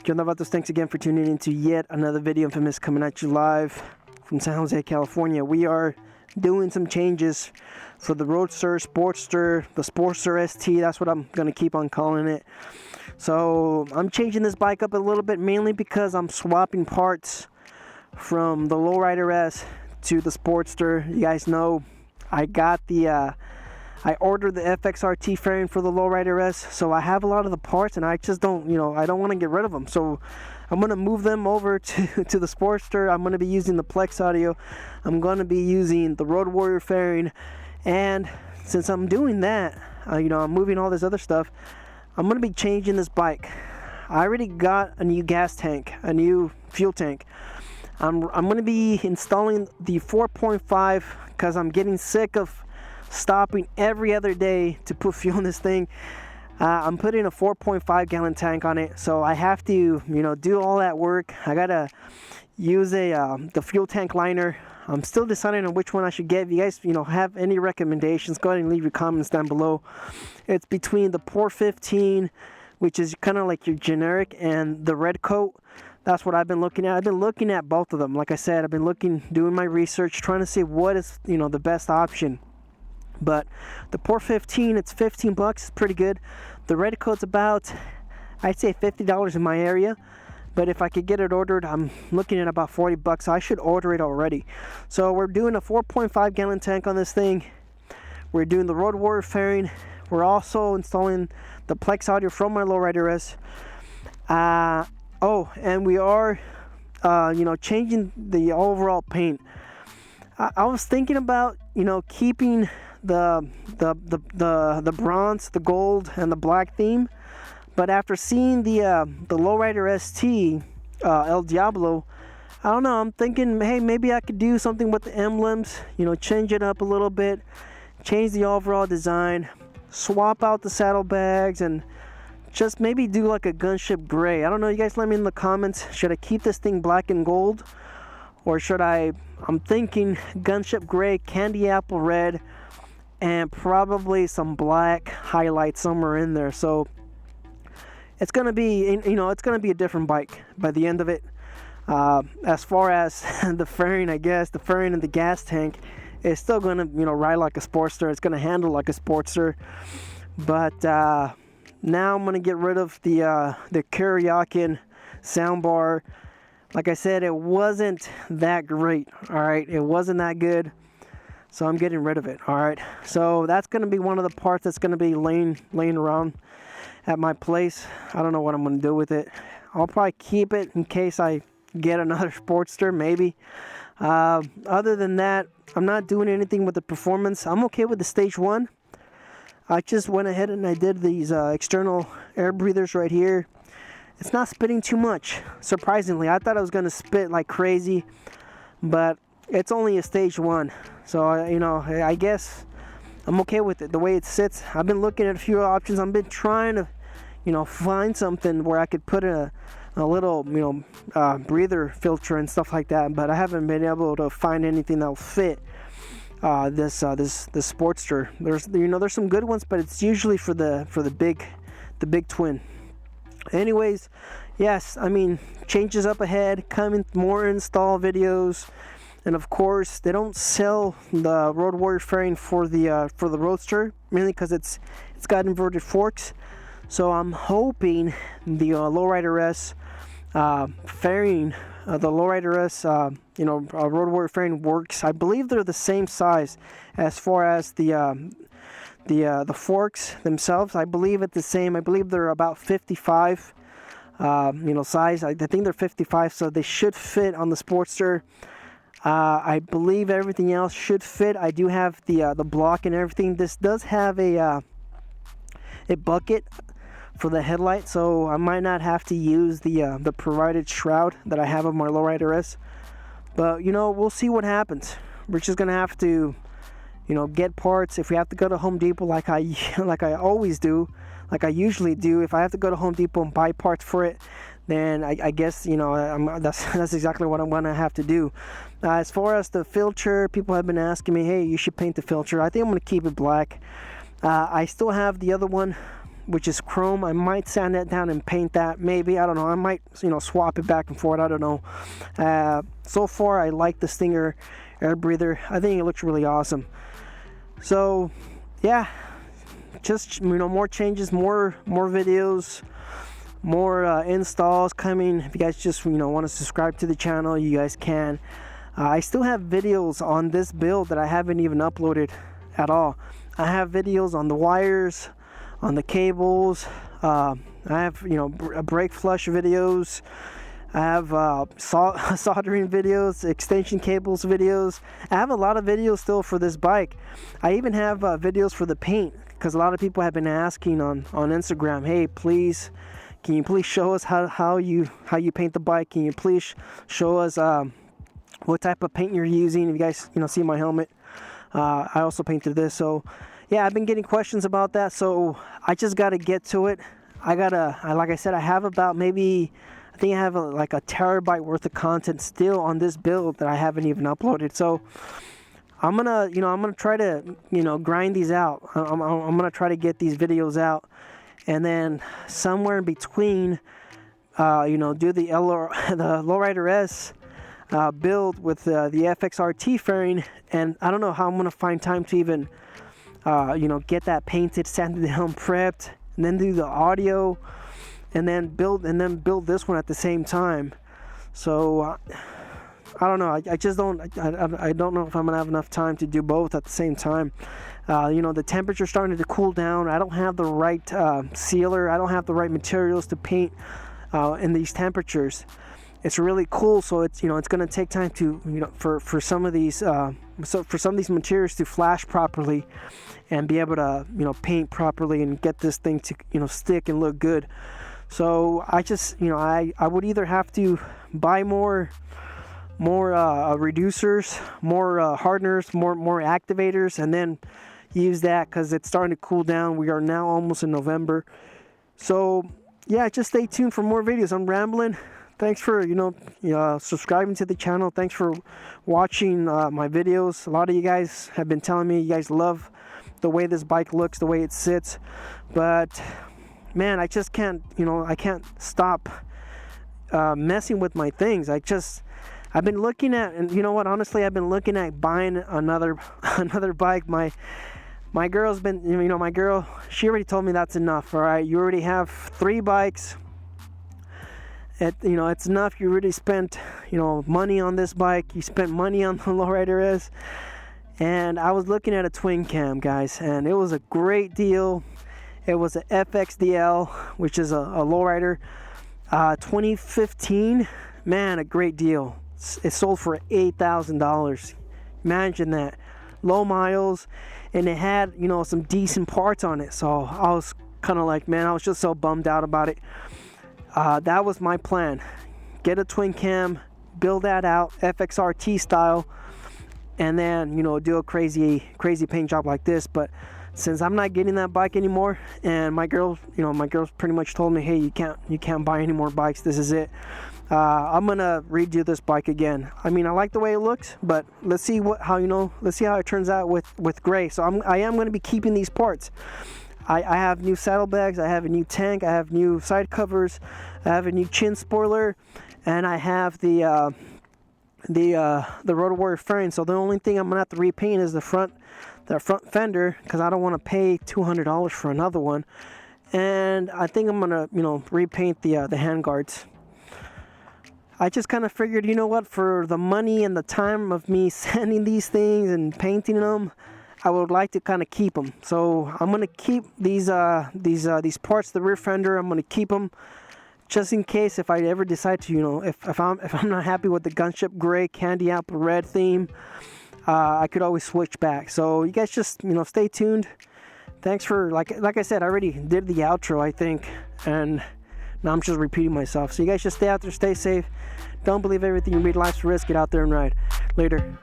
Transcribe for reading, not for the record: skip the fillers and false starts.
GetLowered, thanks again for tuning in to yet another video. Memphis coming at you live from San Jose, California. We are doing some changes for the Roadster, Sportster, the Sportster ST. That's what I'm going to keep on calling it. So I'm changing this bike up a little bit, mainly because I'm swapping parts from the Lowrider S to the Sportster. You guys know I got I ordered the FX3 fairing for the Lowrider S, so I have a lot of the parts, and I just don't, I don't want to get rid of them. So I'm going to move them over to the Sportster. I'm going to be using the Plex audio. I'm going to be using the Road Warrior fairing, and since I'm doing that, I'm moving all this other stuff, I'm going to be changing this bike. I already got a new gas tank, a new fuel tank. I'm going to be installing the 4.5 because I'm getting sick of stopping every other day to put fuel in this thing. I'm putting a 4.5 gallon tank on it, so I have to do all that work. I gotta use the fuel tank liner. I'm still deciding on which one I should get. If you guys have any recommendations, go ahead and leave your comments down below. It's between the Por 15, which is kind of like your generic, and the red coat. That's what I've been looking at. I've been looking at both of them. Like I said, I've been doing my research, trying to see what is the best option. But the Por 15, it's $15. It's pretty good. The red coat's about, I'd say $50 in my area. But if I could get it ordered, I'm looking at about $40. So I should order it already. So we're doing a 4.5 gallon tank on this thing. We're doing the Road Warrior fairing. We're also installing the Plex audio from my Lowrider S. And we are, changing the overall paint. I was thinking about, keeping the bronze, the gold, and the black theme, but after seeing the Lowrider ST El Diablo, I don't know, I'm thinking, hey, maybe I could do something with the emblems, change it up a little bit, change the overall design, swap out the saddlebags, and just maybe do like a gunship gray. I don't know, you guys let me in the comments. Should I keep this thing black and gold, or should I'm thinking gunship gray, candy apple red, and probably some black highlights somewhere in there. So it's gonna be, it's gonna be a different bike by the end of it. As far as the fairing, I guess the fairing and the gas tank is still gonna, ride like a Sportster. It's gonna handle like a Sportster. But now I'm gonna get rid of the Kuryakin soundbar. Like I said, it wasn't that great. All right, it wasn't that good. So I'm getting rid of it. All right. So that's going to be one of the parts that's going to be laying around at my place. I don't know what I'm going to do with it. I'll probably keep it in case I get another Sportster, maybe. Other than that, I'm not doing anything with the performance. I'm okay with the stage 1. I just went ahead and I did these external air breathers right here. It's not spitting too much, surprisingly. I thought I was going to spit like crazy, but it's only a stage 1. So, I guess I'm okay with it, the way it sits. I've been looking at a few options. I've been trying to, find something where I could put a little, breather filter and stuff like that, but I haven't been able to find anything that'll fit this Sportster. There's some good ones, but it's usually for the big twin. Anyways, yes, changes up ahead, coming more install videos, and of course they don't sell the Road Warrior fairing for the Roadster, mainly because it's got inverted forks. So I'm hoping the Lowrider S fairing, the Lowrider S Road Warrior fairing works. I believe they're the same size as far as the forks themselves. I believe it's the same. I believe they're about 55 size. I think they're 55, so they should fit on the Sportster. I believe everything else should fit. I do have the block and everything. This does have a bucket for the headlight, so I might not have to use the provided shroud that I have on my Lowrider S. But we'll see what happens. We're just gonna have to get parts. If we have to go to Home Depot, like I always do, like I usually do, if I have to go to Home Depot and buy parts for it, then I guess that's exactly what I'm gonna have to do. As far as the filter, people have been asking me, hey, you should paint the filter. I think I'm gonna keep it black. I still have the other one, which is chrome. I might sand that down and paint that, maybe, I don't know. I might, you know, swap it back and forth, I don't know. So far I like the Stinger air breather. I think it looks really awesome. So yeah, just, you know, more changes, more videos, more installs coming. If you guys just, you know, want to subscribe to the channel, you guys can. I still have videos on this build that I haven't even uploaded at all. I have videos on the wires, on the cables. I have, you know, brake flush videos. I have soldering videos, extension cables videos. I have a lot of videos still for this bike. I even have videos for the paint, because a lot of people have been asking on Instagram, hey, please, can you please show us how you paint the bike? Can you please show us what type of paint you're using? If you guys, you know, see my helmet, I also painted this. So yeah, I've been getting questions about that, so I just got to get to it. Like I said, I have about maybe, I think I have like a terabyte worth of content still on this build that I haven't even uploaded. So I'm gonna try to, you know, grind these out. I'm gonna try to get these videos out, and then somewhere in between, you know, do the Lowrider S build with the FXRT fairing. And I don't know how I'm gonna find time to even, you know, get that painted, sanded down, prepped, and then do the audio, and then build this one at the same time. So I don't know. I just don't. I don't know if I'm gonna have enough time to do both at the same time. You know, the temperature's starting to cool down. I don't have the right sealer. I don't have the right materials to paint in these temperatures. It's really cool, so it's, you know, it's gonna take time to, you know, for some of these materials to flash properly and be able to, you know, paint properly and get this thing to, you know, stick and look good. So I just, you know, I would either have to buy more reducers, more hardeners, more activators, and then use that, because it's starting to cool down. We are now almost in November. So yeah, just stay tuned for more videos. I'm rambling. Thanks for, you know, subscribing to the channel. Thanks for watching my videos. A lot of you guys have been telling me you guys love the way this bike looks, the way it sits. But man, I just can't, you know, I can't stop messing with my things. I've been looking at, and you know what, honestly, I've been looking at buying another bike. My girl's been, you know, my girl, she already told me that's enough. All right, you already have 3 bikes. You know, it's enough. You already spent, you know, money on this bike. You spent money on the Lowrider S. And I was looking at a twin cam, guys, and it was a great deal. It was a FXDL, which is a lowrider, 2015. Man, a great deal. It sold for $8,000. Imagine that. Low miles, and it had, you know, some decent parts on it. So I was kind of like, man, I was just so bummed out about it. That was my plan. Get a twin cam, build that out, FXRT style, and then, you know, do a crazy paint job like this. But since I'm not getting that bike anymore, and my girls pretty much told me, hey, you can't buy any more bikes. This is it. I'm gonna redo this bike again. I mean, I like the way it looks, but let's see how it turns out with gray. So I am gonna be keeping these parts. I have new saddlebags, I have a new tank, I have new side covers, I have a new chin spoiler, and I have the Rotor Warrior fairing. So the only thing I'm gonna have to repaint is the front fender, because I don't want to pay $200 for another one. And I think I'm gonna, you know, repaint the handguards. I just kind of figured, you know what, for the money and the time of me sanding these things and painting them, I would like to kind of keep them. So I'm gonna keep these parts, the rear fender. I'm gonna keep them just in case if I ever decide to, you know, if I'm not happy with the gunship gray candy apple red theme, I could always switch back. So you guys just, you know, stay tuned. Thanks for, like I said, I already did the outro, I think, and now I'm just repeating myself. So you guys just stay out there, stay safe. Don't believe everything you read. Life's a risk. Get out there and ride. Later.